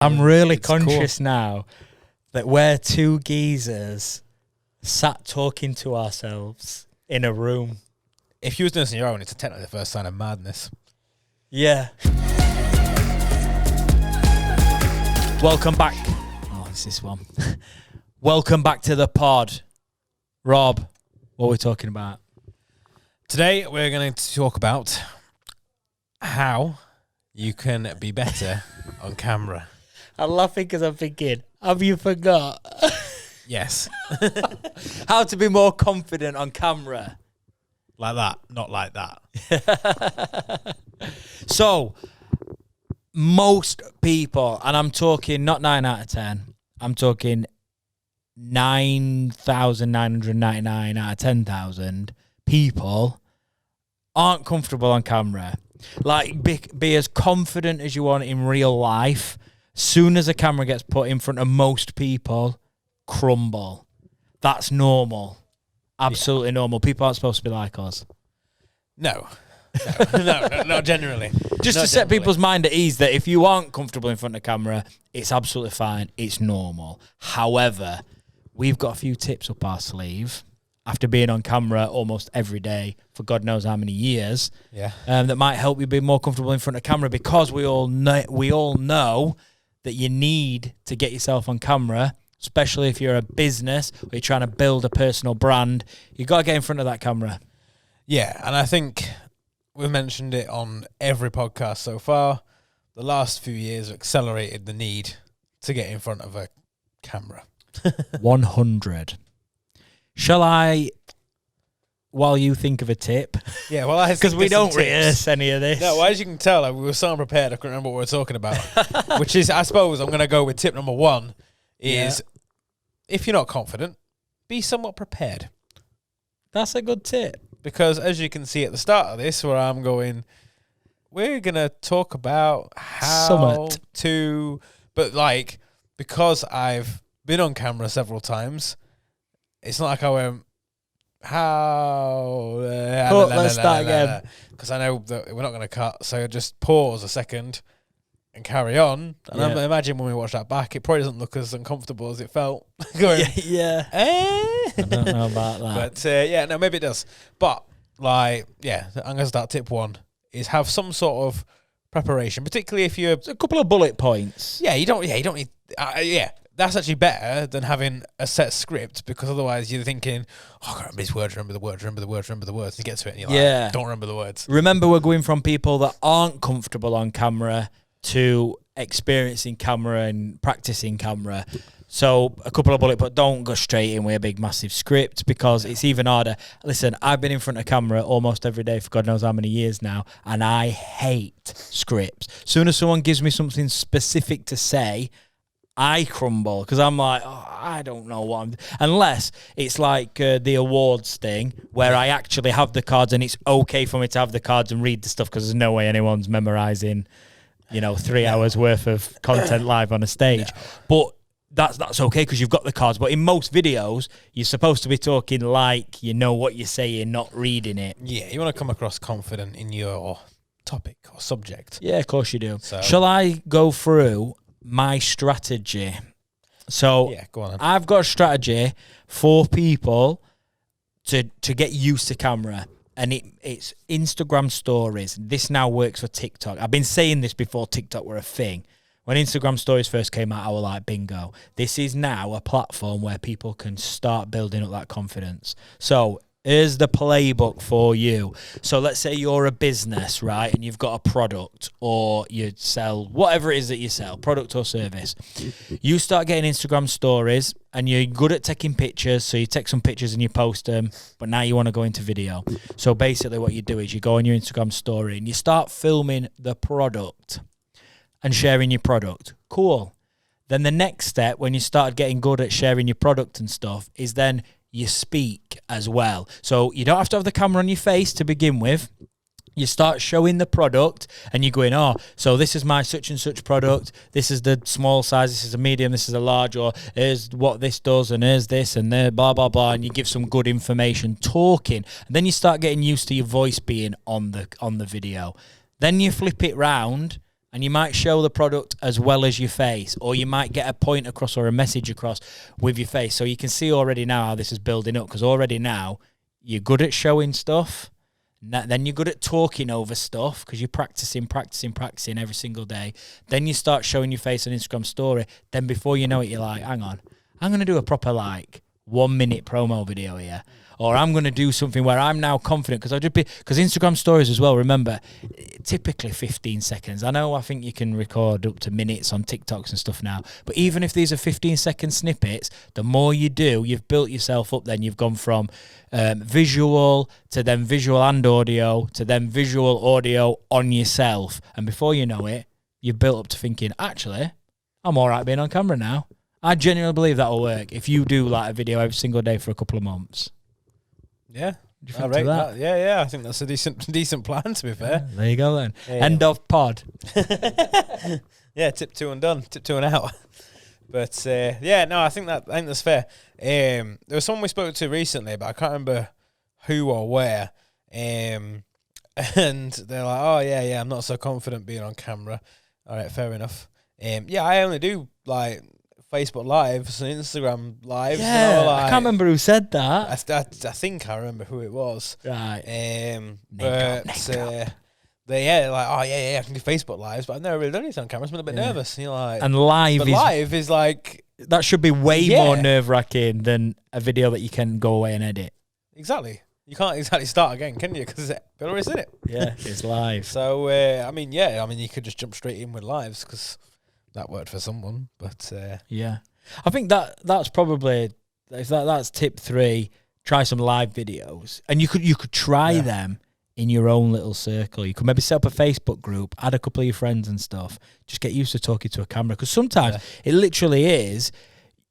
I'm really It's conscious now that we're two geezers sat talking to ourselves in a room. If you was doing this on your own, it's technically the first sign of madness. Yeah. Welcome back. Oh, it's this one. Welcome back to the pod. Rob, what are we talking about? Today, we're going to talk about how you can be better on camera. I'm laughing because I'm thinking, have you forgot? Yes. How to be more confident on camera. Like that, not like that. So, most people, and I'm talking not 9 out of 10, I'm talking 9,999 out of 10,000 people aren't comfortable on camera. Like, be as confident as you want in real life. Soon as a camera gets put in front of most people, crumble. That's normal. Absolutely normal. People aren't supposed to be like us. No, not generally. Just Not to set generally. people's mind at ease that if you aren't comfortable in front of camera, it's absolutely fine. It's normal. However, we've got a few tips up our sleeve after being on camera almost every day for God knows how many years. Yeah. That might help you be more comfortable in front of camera, because we all know that you need to get yourself on camera, especially if you're a business or you're trying to build a personal brand. You got to get in front of that camera. Yeah, and I think we've mentioned it on every podcast so far. The last few years have accelerated the need to get in front of a camera. 100. Shall I, while you think of a tip? Yeah, well, I Because we don't rehearse any of this. No, well, as you can tell, we were so unprepared, I couldn't remember what we were talking about. Which is, I suppose, I'm going to go with tip number one, is if you're not confident, be somewhat prepared. That's a good tip. Because as you can see at the start of this, where I'm going, we're going to talk about how to, but like, because I've been on camera several times, it's not like I went, how, Let's start again. because I know that we're not going to cut, so just pause a second and carry on. And I imagine when we watch that back, it probably doesn't look as uncomfortable as it felt. Going, I don't know about that. But no, maybe it does. But like, I'm going to start tip one is have some sort of preparation, particularly if you're A couple of bullet points. you don't need. That's actually better than having a set script, because otherwise you're thinking, oh, I can't remember these words, remember the words. And you get to it and you're like, don't remember the words. Remember, we're going from people that aren't comfortable on camera to experiencing camera and practicing camera. So a couple of bullet points. Don't go straight in with a big massive script, because it's even harder. Listen, I've been in front of camera almost every day for God knows how many years now, and I hate scripts. Soon as someone gives me something specific to say, I crumble, because I'm like, I don't know what I'm... Unless it's like the awards thing, where I actually have the cards and it's okay for me to have the cards and read the stuff, because there's no way anyone's memorising, 3 hours worth of content live on a stage. But that's okay, because you've got the cards. But in most videos, you're supposed to be talking like you know what you're saying, not reading it. Yeah, you want to come across confident in your topic or subject. Yeah, of course you do. So, shall I go through my strategy? So go on then. I've got a strategy for people to get used to camera, and it's Instagram stories. This now works for TikTok. I've been saying this before TikTok were a thing. When Instagram stories first came out, I was like, bingo. This is now a platform where people can start building up that confidence. So here's the playbook for you. So let's say you're a business, right? And you've got a product, or you sell whatever it is that you sell, product or service. You start getting Instagram stories, and you're good at taking pictures. So you take some pictures and you post them, but now you want to go into video. So basically what you do is you go on your Instagram story and you start filming the product and sharing your product. Cool. Then the next step, when you start getting good at sharing your product and stuff, is then you speak as well. So you don't have to have the camera on your face to begin with. You start showing the product and you're going, so this is my such and such product. This is the small size. This is a medium. This is a large. Or here's what this does, and here's this, and there, blah, blah, blah. And you give some good information talking. And then you start getting used to your voice being on the video. Then you flip it round and you might show the product as well as your face, or you might get a point across or a message across with your face. So you can see already now how this is building up, because already now you're good at showing stuff. Then you're good at talking over stuff because you're practicing every single day. Then you start showing your face on Instagram story. Then before you know it, you're like, hang on, I'm going to do a proper 1 minute promo video here. Or I'm going to do something where I'm now confident, because Instagram stories as well, remember, typically 15 seconds. I think you can record up to minutes on TikToks and stuff now. But even if these are 15-second snippets, the more you do, you've built yourself up then. You've gone from visual to then visual and audio to then visual audio on yourself. And before you know it, you've built up to thinking, actually, I'm all right being on camera now. I genuinely believe that will work if you do a video every single day for a couple of months. Yeah, I rate that. Yeah. I think that's a decent plan, to be fair. Yeah, there you go then. Yeah. End of pod. Yeah, tip 2 and done. Tip 2 and out. But I think that's fair. There was someone we spoke to recently, but I can't remember who or where. And they're like, "Oh yeah, I'm not so confident being on camera." All right, fair enough. I only do Facebook Lives and Instagram Lives. Yeah, I can't remember who said that. I think I remember who it was. Right. I can do Facebook Lives, but I've never really done anything on camera. I'm a bit nervous. And you're like, and live is like, that should be way more nerve-wracking than a video that you can go away and edit. Exactly. You can't exactly start again, can you? Because it's always in it. Yeah, it's live. So, you could just jump straight in with lives because that worked for someone, but I think that's probably that's tip 3. Try some live videos, and you could try them in your own little circle. You could maybe set up a Facebook group, add a couple of your friends and stuff. Just get used to talking to a camera, because sometimes it literally is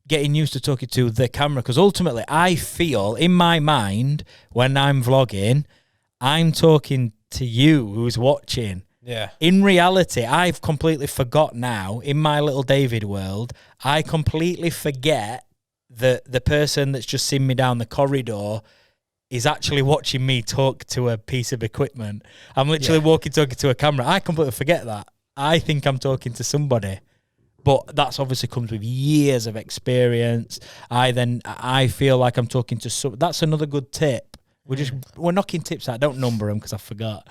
getting used to talking to the camera. Because ultimately, I feel in my mind when I'm vlogging, I'm talking to you who's watching. Yeah. In reality, I've completely forgot now, in my little David world, I completely forget that the person that's just seen me down the corridor is actually watching me talk to a piece of equipment. I'm literally talking to a camera. I completely forget that. I think I'm talking to somebody. But that's obviously comes with years of experience. I feel like I'm talking to that's another good tip. We're knocking tips out. Don't number them because I forgot.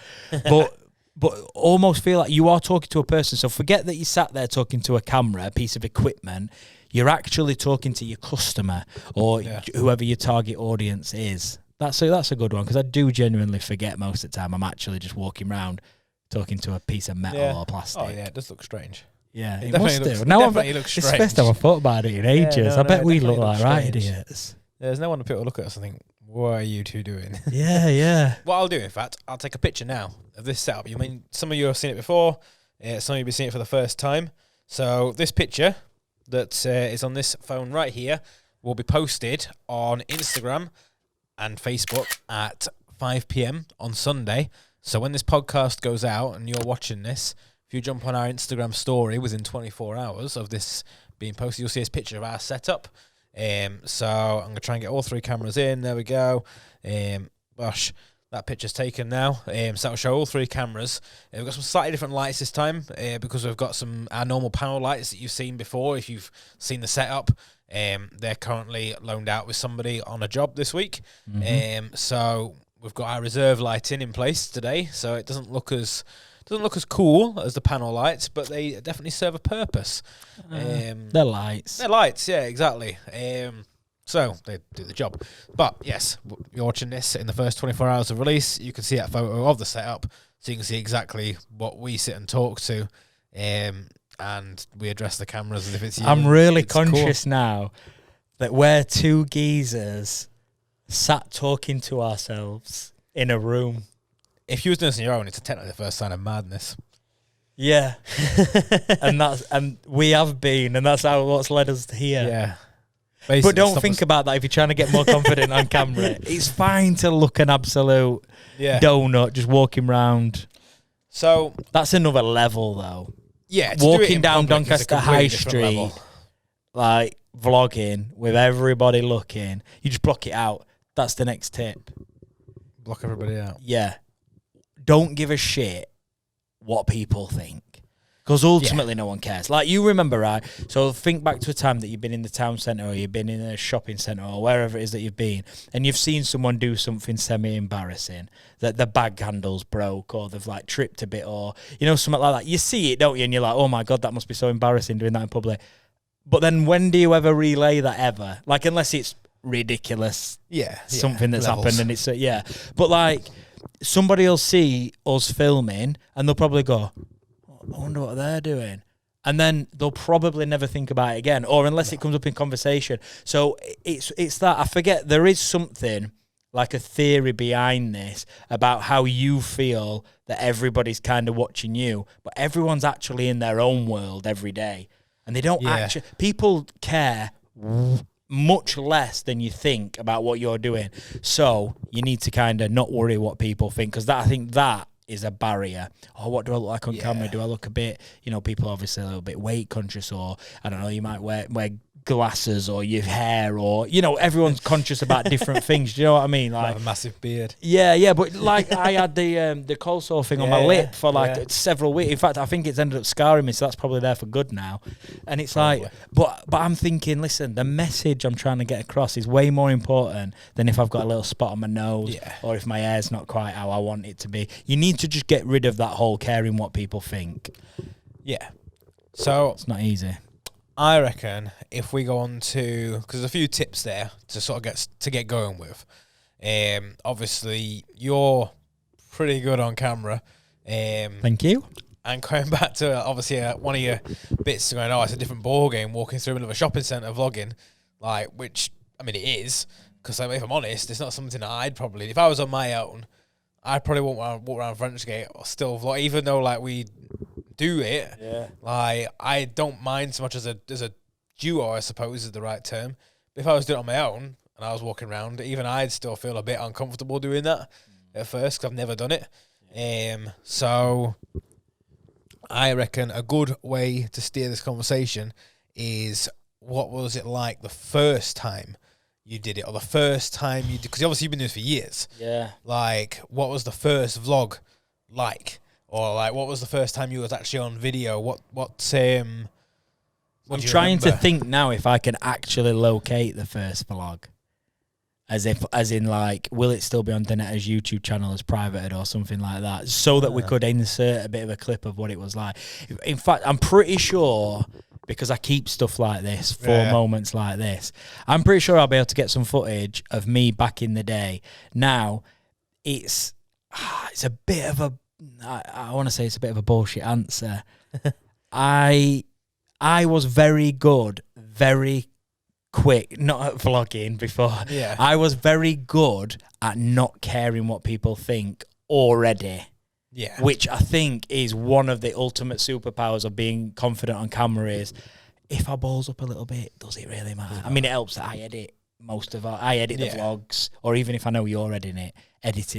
But almost feel like you are talking to a person. So forget that you sat there talking to a camera, a piece of equipment. You're actually talking to your customer or whoever your target audience is. That's a good one, because I do genuinely forget most of the time. I'm actually just walking around talking to a piece of metal or plastic. Oh, yeah, it does look strange. Yeah, it must do. Definitely looks strange. It's the first time I've thought about it in ages. I bet we look like idiots. There's no one to people look at us and think, what are you two doing? Yeah. What I'll do, in fact, I'll take a picture now of this setup. Some of you have seen it before. Some of you have seen it for the first time. So this picture that is on this phone right here will be posted on Instagram and Facebook at 5 p.m. on Sunday. So when this podcast goes out and you're watching this, if you jump on our Instagram story within 24 hours of this being posted, you'll see this picture of our setup. So I'm going to try and get all 3 cameras in. There we go. Gosh, that picture's taken now. So that'll show all 3 cameras. We've got some slightly different lights this time because we've got our normal panel lights that you've seen before. If you've seen the setup, they're currently loaned out with somebody on a job this week. So we've got our reserve lighting in place today. So it doesn't look as cool as the panel lights, but they definitely serve a purpose. They're lights. They're lights, yeah, exactly. So they do the job. But yes, you're watching this in the first 24 hours of release. You can see that photo of the setup, so you can see exactly what we sit and talk to. And we address the cameras as if it's you. I'm really conscious now that we're 2 geezers sat talking to ourselves in a room. If you was doing this on your own, it's technically the first sign of madness. Yeah. and we have been, and that's what's led us here. Yeah. Basically, but don't think about that if you're trying to get more confident on camera. It's fine to look an absolute donut just walking around. So that's another level, though. Yeah, walking down Doncaster High Street, like vlogging with everybody looking. You just block it out. That's the next tip. Block everybody out. Yeah. Don't give a shit what people think. Because ultimately no one cares. Like, you remember, right? So think back to a time that you've been in the town centre or you've been in a shopping centre or wherever it is that you've been, and you've seen someone do something semi-embarrassing, that the bag handle's broke or they've, like, tripped a bit or, something like that. You see it, don't you? And you're like, oh, my God, that must be so embarrassing doing that in public. But then when do you ever relay that ever? Like, unless it's ridiculous, something that's happened and it's, But, like, somebody will see us filming and they'll probably go, I wonder what they're doing. And then they'll probably never think about it again, or unless it comes up in conversation. So it's that. I forget, there is something, like a theory behind this, about how you feel that everybody's kind of watching you, but everyone's actually in their own world every day. And they don't actually... People care much less than you think about what you're doing. So you need to kind of not worry what people think, because I think that is a barrier. Oh, what do I look like on camera? Do I look a bit, people obviously a little bit weight conscious, or I don't know, you might wear glasses or your hair, or everyone's conscious about different things. Do you know what I mean? Like, have a massive beard. Yeah, but like I had the cold sore thing on my lip for several weeks. In fact, I think it's ended up scarring me, so that's probably there for good now. And it's like, but I'm thinking, listen, the message I'm trying to get across is way more important than if I've got a little spot on my nose or if my hair's not quite how I want it to be. You need to just get rid of that whole caring what people think. Yeah. So it's not easy. I reckon if we go on to, because there's a few tips there to sort of get going with. Obviously, you're pretty good on camera. Thank you. And going back to obviously one of your bits going, it's a different ball game walking through another shopping centre vlogging, like, which I mean it is, because if I'm honest, it's not something that I'd probably, if I was on my own, I probably won't walk around Frenchgate or still vlog, even though like we do it. Yeah. Like, I don't mind so much as a duo, I suppose is the right term. But if I was doing it on my own and I was walking around, even I'd still feel a bit uncomfortable doing that at first, because I've never done it. So I reckon a good way to steer this conversation is, what was it like the first time you did it, or the first time you did, because obviously you've been doing this for years. Yeah. Like, what was the first vlog like? Or like, what was the first time you was actually on video? What I'm trying to think now if I can actually locate the first vlog. As in like, will it still be on Donetter's YouTube channel as privated or something like that, so that we could insert a bit of a clip of what it was like. In fact, I'm pretty sure, because I keep stuff like this for moments like this, I'm pretty sure I'll be able to get some footage of me back in the day. Now, it's a bit of a, I want to say it's a bit of a bullshit answer. I was very good, very quick, not at vlogging before. Yeah. I was very good at not caring what people think already. Yeah. Which I think is one of the ultimate superpowers of being confident on camera is, if I balls up a little bit, does it really matter? I mean, it helps that I edit I edit the vlogs, or even if I know you're editing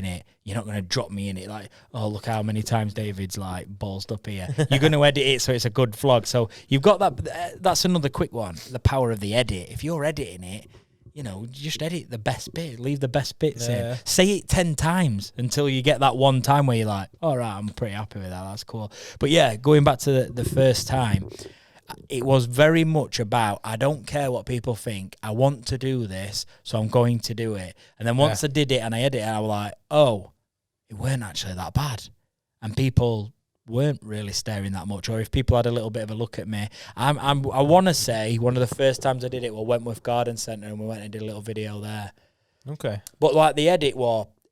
it, you're not going to drop me in it like, oh, look how many times David's like ballsed up here. You're going to edit it so it's a good vlog. So you've got that. That's another quick one, the power of the edit. If you're editing it, just edit the best bit, leave the best bits in. Say it 10 times until you get that one time where you're like, all right, I'm pretty happy with that, that's cool. But yeah, going back to the first time, it was very much about, I don't care what people think. I want to do this, so I'm going to do it. And then once I did it and I edited it, I was like, oh, it weren't actually that bad. And people weren't really staring that much. Or if people had a little bit of a look at me, I want to say one of the first times I did it was Wentworth Garden Centre, and we went and did a little video there. Okay. But like the edit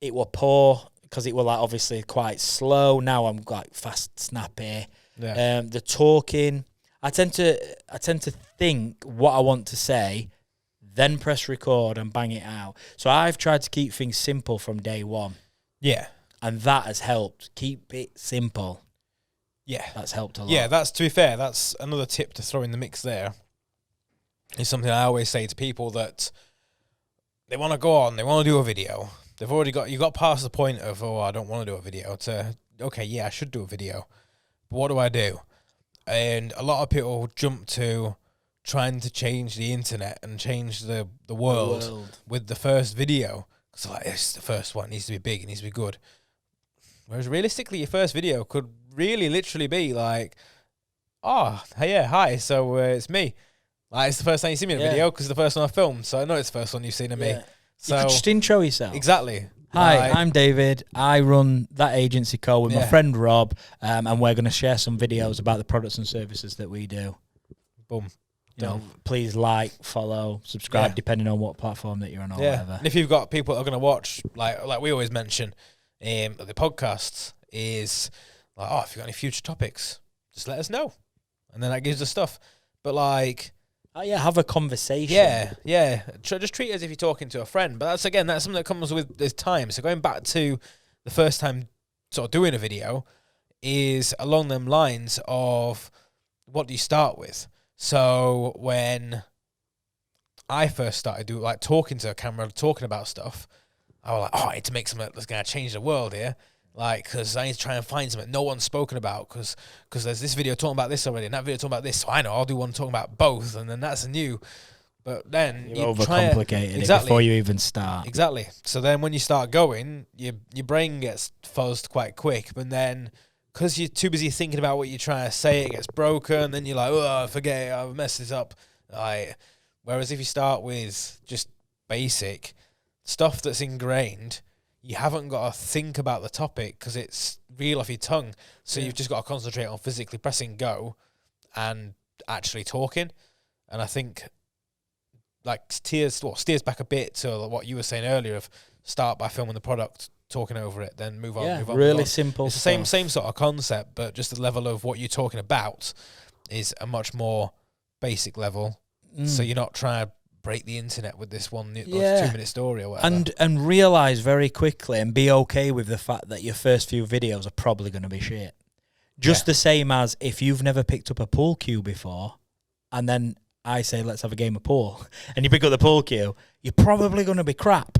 it was poor, because it was like obviously quite slow. Now I'm like fast, snappy. Yeah. The talking, I tend to think what I want to say, then press record and bang it out. So I've tried to keep things simple from day one. Yeah. And that has helped. Keep it simple. Yeah. That's helped a lot. Yeah, to be fair, that's another tip to throw in the mix there. It's something I always say to people that they want to go on, they want to do a video. You got past the point of, oh, I don't want to do a video, to, okay, yeah, I should do a video. But what do I do? And a lot of people jump to trying to change the internet and change the world with the first video. It's like, it's the first one, it needs to be big, it needs to be good. Whereas realistically, your first video could really literally be like oh, hey, yeah, hi. So it's me. Like, it's the first time you see me in a video because it's the first one I filmed. So I know it's the first one you've seen of me. So you could just intro yourself. Exactly. Hi, I'm David. I run that agency co with my friend Rob, and we're going to share some videos about the products and services that we do. Boom. You know, please like, follow, subscribe, depending on what platform that you're on or whatever. And if you've got people that are going to watch, like we always mention, the podcasts is like, oh, if you've got any future topics, just let us know, and then that gives us stuff. But like, have a conversation. Yeah. Just treat it as if you're talking to a friend. But that's something that comes with time. So going back to the first time sort of doing a video is along them lines of what do you start with? So when I first started talking to a camera, talking about stuff, I was like, oh, I need to make something that's going to change the world here. Like, because I need to try and find something no one's spoken about, because there's this video talking about this already, and that video talking about this, so I know I'll do one talking about both, and then that's new. But then you overcomplicated it before you even start. Exactly. So then when you start going, your brain gets fuzzed quite quick, but then because you're too busy thinking about what you're trying to say, it gets broken, then you're like, oh, forget it, I've messed this up. Whereas if you start with just basic stuff that's ingrained, you haven't got to think about the topic because it's real off your tongue. So you've just got to concentrate on physically pressing go and actually talking. And I think steers back a bit to what you were saying earlier of start by filming the product, talking over it, then move on. Really simple. It's the same sort of concept, but just the level of what you're talking about is a much more basic level. So you're not trying to break the internet with this 1 2-minute story or whatever. And realize very quickly and be okay with the fact that your first few videos are probably going to be shit. Just the same as if you've never picked up a pool cue before, and then I say, let's have a game of pool, and you pick up the pool cue, you're probably going to be crap.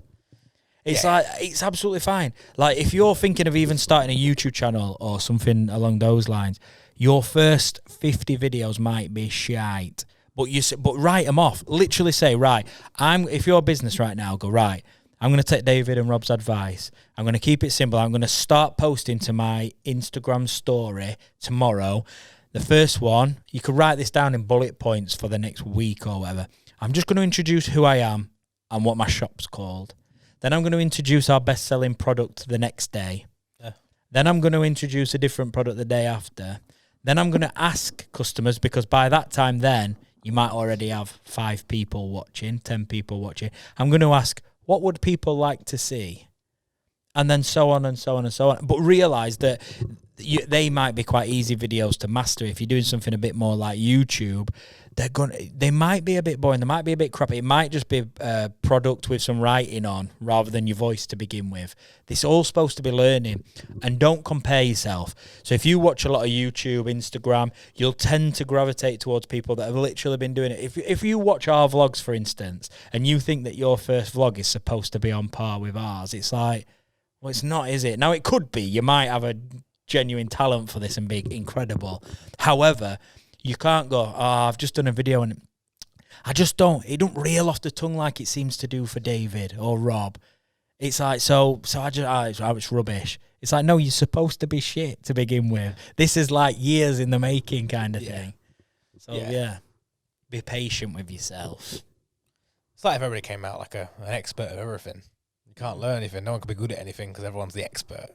It's it's absolutely fine. Like, if you're thinking of even starting a YouTube channel or something along those lines, your first 50 videos might be shite. But write them off. Literally say, right, if you're a business right now, go, right, I'm going to take David and Rob's advice. I'm going to keep it simple. I'm going to start posting to my Instagram story tomorrow. The first one, you could write this down in bullet points for the next week or whatever. I'm just going to introduce who I am and what my shop's called. Then I'm going to introduce our best-selling product the next day. Yeah. Then I'm going to introduce a different product the day after. Then I'm going to ask customers, because by that time then, you might already have 5 people watching, 10 people watching. I'm going to ask, what would people like to see? And then so on and so on and so on. But realize that they might be quite easy videos to master. If you're doing something a bit more like YouTube, they might be a bit boring. They might be a bit crappy. It might just be a product with some writing on rather than your voice to begin with. This is all supposed to be learning. And don't compare yourself. So if you watch a lot of YouTube, Instagram, you'll tend to gravitate towards people that have literally been doing it. If you watch our vlogs, for instance, and you think that your first vlog is supposed to be on par with ours, it's like, well, it's not, is it? Now, it could be. You might have a genuine talent for this and be incredible. However, you can't go, I've just done a video and it don't reel off the tongue like it seems to do for David or Rob. It's like, it's rubbish. It's like, no, you're supposed to be shit to begin with. This is like years in the making kind of thing. So, be patient with yourself. It's like if everybody came out like an expert of everything. You can't learn anything. No one can be good at anything because everyone's the expert.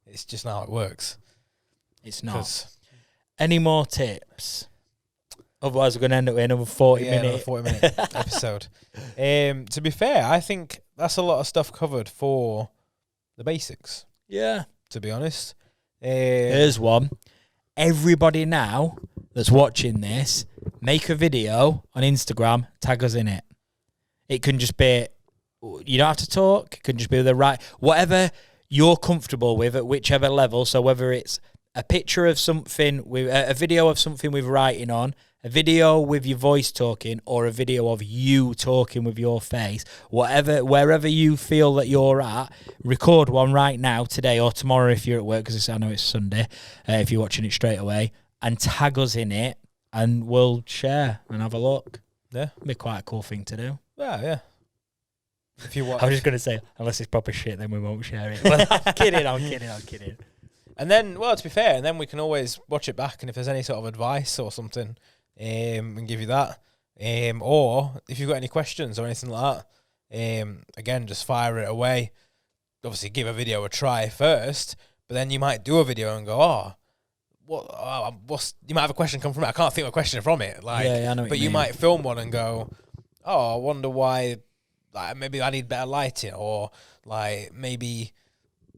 It's just not how it works. It's not. Any more tips? Otherwise, we're going to end up with another 40-minute episode. To be fair, I think that's a lot of stuff covered for the basics. Yeah. To be honest. Here's one. Everybody now that's watching this, make a video on Instagram, tag us in it. It can just be, you don't have to talk. It can just be whatever you're comfortable with at whichever level. So whether it's a picture of something with a video of something with writing on, a video with your voice talking, or a video of you talking with your face, wherever you feel that you're at, record one right now, today or tomorrow if you're at work, because I know it's Sunday, if you're watching it straight away, and tag us in it, and we'll share and have a look. Yeah. It'd be quite a cool thing to do. Yeah. If you watch. I was just going to say, unless it's proper shit, then we won't share it. Well, I'm kidding. And then, well, to be fair, and then we can always watch it back, and if there's any sort of advice or something, we can give you that. Or if you've got any questions or anything like that, again, just fire it away. Obviously, give a video a try first, but then you might do a video and go, you might have a question come from it. I can't think of a question from it. Like, I know what but you might film one and go, I wonder why. Like, maybe I need better lighting, or like maybe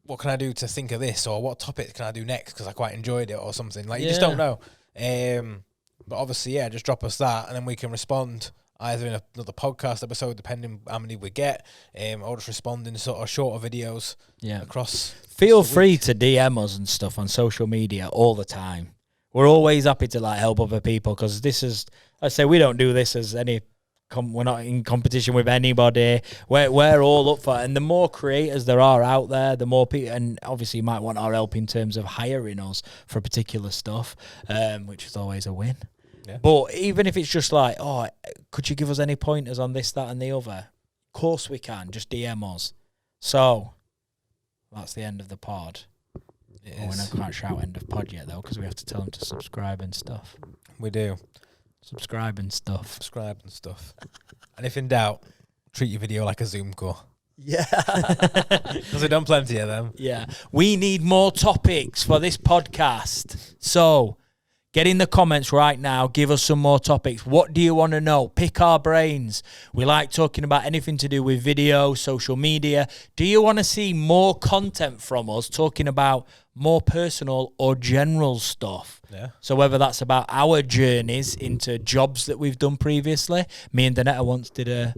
what can I do to think of this, or what topic can I do next because I quite enjoyed it or something. Like, you just don't know. But obviously, just drop us that, and then we can respond either in another podcast episode, depending how many we get, or just respond in sort of shorter videos across. Feel free to DM us and stuff on social media all the time. We're always happy to like help other people, because this is, I say, we don't do this as any. We're not in competition with anybody. We're all up for it. And the more creators there are out there, the more people. And obviously, you might want our help in terms of hiring us for particular stuff, which is always a win. Yeah. But even if it's just like, could you give us any pointers on this, that, and the other? Of course we can. Just DM us. So that's the end of the pod. We're not quite shout end of pod yet, though, because we have to tell them to subscribe and stuff. We do. Subscribe and stuff. And if in doubt, treat your video like a Zoom call. Yeah. Because we've done plenty of them. Yeah. We need more topics for this podcast. So get in the comments right now. Give us some more topics. What do you want to know? Pick our brains. We like talking about anything to do with video, social media. Do you want to see more content from us talking about more personal or general stuff? Yeah. So whether that's about our journeys into jobs that we've done previously. Me and Donetta once did a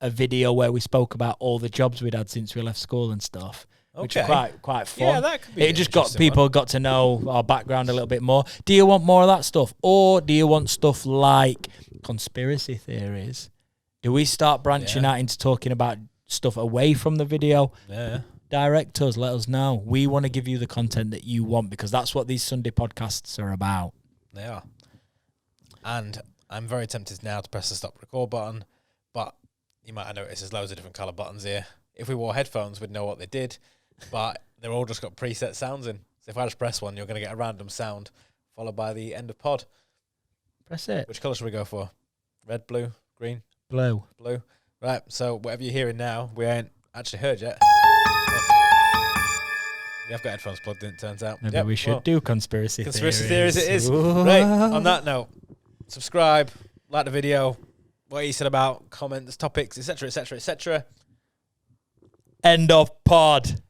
video where we spoke about all the jobs we'd had since we left school and stuff. Okay. Which are quite fun. Yeah, that could be. It just got people got to know our background a little bit more. Do you want more of that stuff? Or do you want stuff like conspiracy theories? Do we start branching out into talking about stuff away from the video? Yeah. Direct us, let us know. We want to give you the content that you want, because that's what these Sunday podcasts are about. They are. And I'm very tempted now to press the stop record button, but you might have noticed there's loads of different colour buttons here. If we wore headphones, we'd know what they did, but they're all just got preset sounds in. So if I just press one, you're going to get a random sound followed by the end of pod. Press it. Which colour should we go for? Red, blue, green? Blue. Right, so whatever you're hearing now, we ain't actually heard yet. We have got headphones plugged in, it turns out. Maybe we should do conspiracy theories it is. Ooh. Right, on that note, subscribe, like the video, what you said about comments, topics, etc., etc., etc. End of pod.